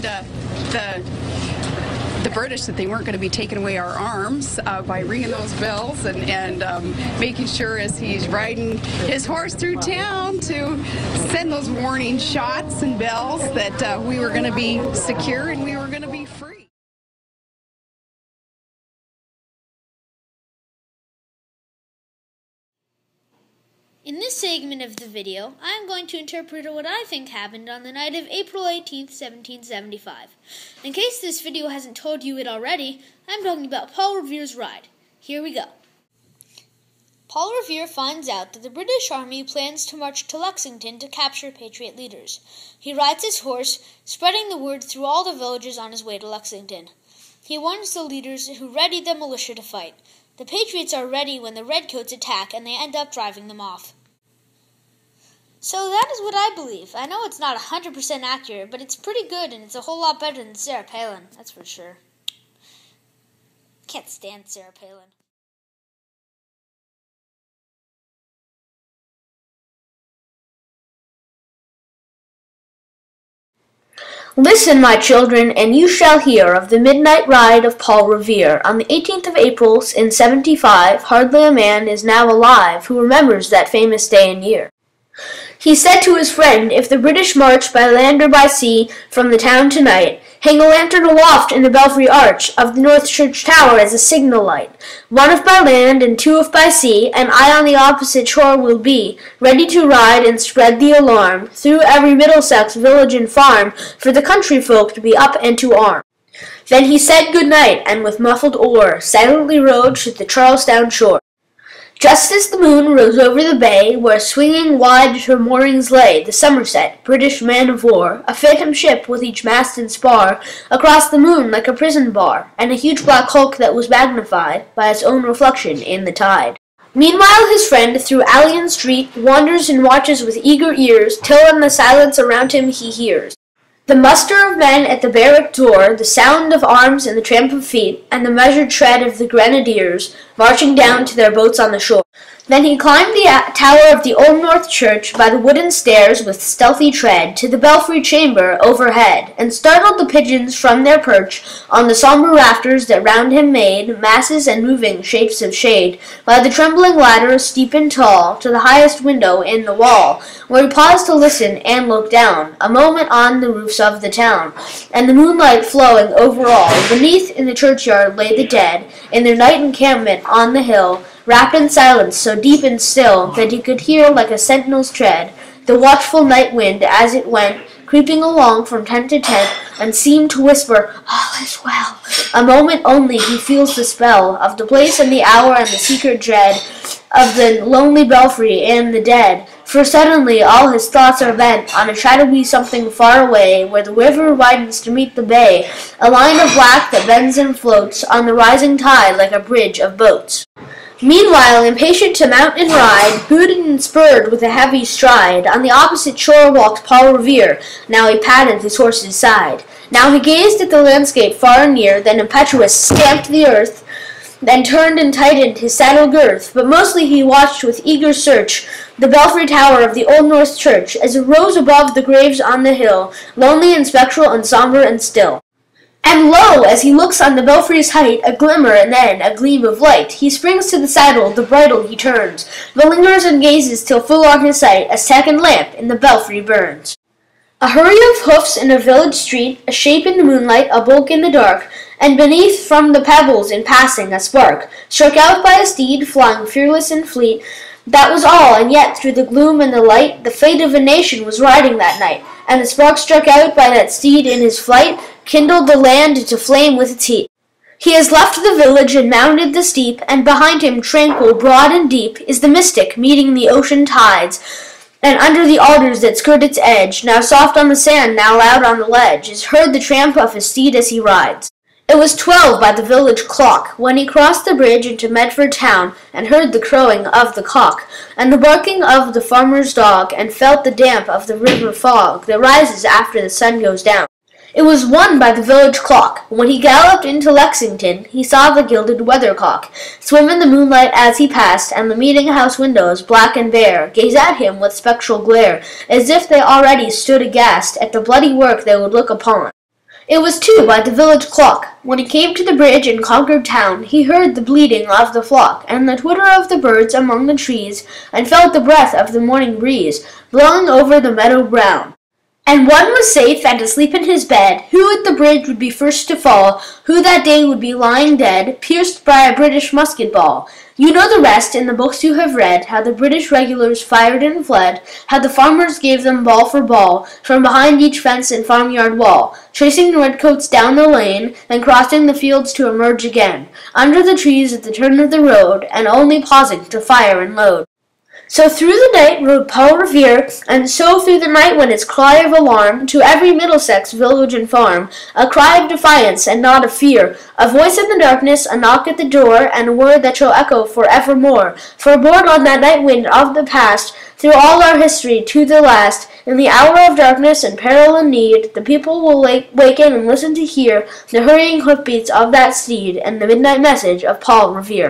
warned the British that they weren't going to be taking away our arms by ringing those bells and making sure as he's riding his horse through town to send those warning shots and bells that we were going to be secure and we were going to be free. In this segment of the video, I am going to interpret what I think happened on the night of April 18th, 1775. In case this video hasn't told you it already, I'm talking about Paul Revere's ride. Here we go. Paul Revere finds out that the British Army plans to march to Lexington to capture Patriot leaders. He rides his horse, spreading the word through all the villages on his way to Lexington. He warns the leaders who ready the militia to fight. The Patriots are ready when the Redcoats attack, and they end up driving them off. So that is what I believe. I know it's not 100% accurate, but it's pretty good, and it's a whole lot better than Sarah Palin, that's for sure. Can't stand Sarah Palin. Listen, my children, and you shall hear of the midnight ride of Paul Revere. On the 18th of April in 75, hardly a man is now alive who remembers that famous day and year. He said to his friend, if the British march by land or by sea from the town tonight, hang a lantern aloft in the belfry arch of the North Church Tower as a signal light. One if by land and two if by sea, and I on the opposite shore will be, ready to ride and spread the alarm through every Middlesex village and farm, for the country folk to be up and to arm. Then he said good night, and with muffled oar silently rowed to the Charlestown shore. Just as the moon rose over the bay, where swinging wide her moorings lay, the Somerset, British man-of-war, a phantom ship with each mast and spar, across the moon like a prison bar, and a huge black hulk that was magnified by its own reflection in the tide. Meanwhile his friend through alley and street wanders and watches with eager ears, till in the silence around him he hears the muster of men at the barrack door, the sound of arms and the tramp of feet, and the measured tread of the grenadiers marching down to their boats on the shore. Then he climbed the tower of the Old North Church by the wooden stairs with stealthy tread to the belfry chamber overhead, and startled the pigeons from their perch on the sombre rafters that round him made masses and moving shapes of shade, by the trembling ladder steep and tall to the highest window in the wall, where he paused to listen and look down, a moment on the roofs of the town, and the moonlight flowing over all. Beneath in the churchyard lay the dead, in their night encampment on the hill, wrapped in silence so deep and still that he could hear like a sentinel's tread the watchful night wind as it went creeping along from tent to tent, and seemed to whisper, all is well. A moment only he feels the spell of the place and the hour and the secret dread of the lonely belfry and the dead, for suddenly all his thoughts are bent on a shadowy something far away, where the river widens to meet the bay, a line of black that bends and floats on the rising tide like a bridge of boats. Meanwhile, impatient to mount and ride, booted and spurred with a heavy stride, on the opposite shore walked Paul Revere. Now he patted his horse's side. Now he gazed at the landscape far and near, then impetuous stamped the earth, then turned and tightened his saddle girth. But mostly he watched with eager search the belfry tower of the Old North Church, as it rose above the graves on the hill, lonely and spectral and sombre and still. And lo, as he looks on the belfry's height, a glimmer and then a gleam of light. He springs to the saddle, the bridle he turns, but lingers and gazes till full on his sight a second lamp in the belfry burns. A hurry of hoofs in a village street, a shape in the moonlight, a bulk in the dark, and beneath from the pebbles in passing a spark, struck out by a steed flying fearless and fleet. That was all, and yet through the gloom and the light, the fate of a nation was riding that night, and the spark struck out by that steed in his flight kindled the land into flame with its heat. He has left the village and mounted the steep, and behind him, tranquil, broad and deep, is the mystic meeting the ocean tides, and under the alders that skirt its edge, now soft on the sand, now loud on the ledge, is heard the tramp of his steed as he rides. It was 12 by the village clock, when he crossed the bridge into Medford town, and heard the crowing of the cock, and the barking of the farmer's dog, and felt the damp of the river fog that rises after the sun goes down. It was 1 by the village clock. When he galloped into Lexington, he saw the gilded weathercock swim in the moonlight as he passed, and the meeting-house windows, black and bare, gaze at him with spectral glare, as if they already stood aghast at the bloody work they would look upon. It was 2 by the village clock. When he came to the bridge in Concord town, he heard the bleating of the flock, and the twitter of the birds among the trees, and felt the breath of the morning breeze, blowing over the meadow brown. And one was safe and asleep in his bed, who at the bridge would be first to fall, who that day would be lying dead, pierced by a British musket ball. You know the rest in the books you have read, how the British regulars fired and fled, how the farmers gave them ball for ball, from behind each fence and farmyard wall, chasing the redcoats down the lane, then crossing the fields to emerge again, under the trees at the turn of the road, and only pausing to fire and load. So through the night rode Paul Revere, and so through the night went his cry of alarm to every Middlesex village and farm, a cry of defiance and not of fear, a voice in the darkness, a knock at the door, and a word that shall echo for evermore. For borne on that night wind of the past, through all our history to the last, in the hour of darkness and peril and need, the people will waken and listen to hear the hurrying hoofbeats of that steed and the midnight message of Paul Revere.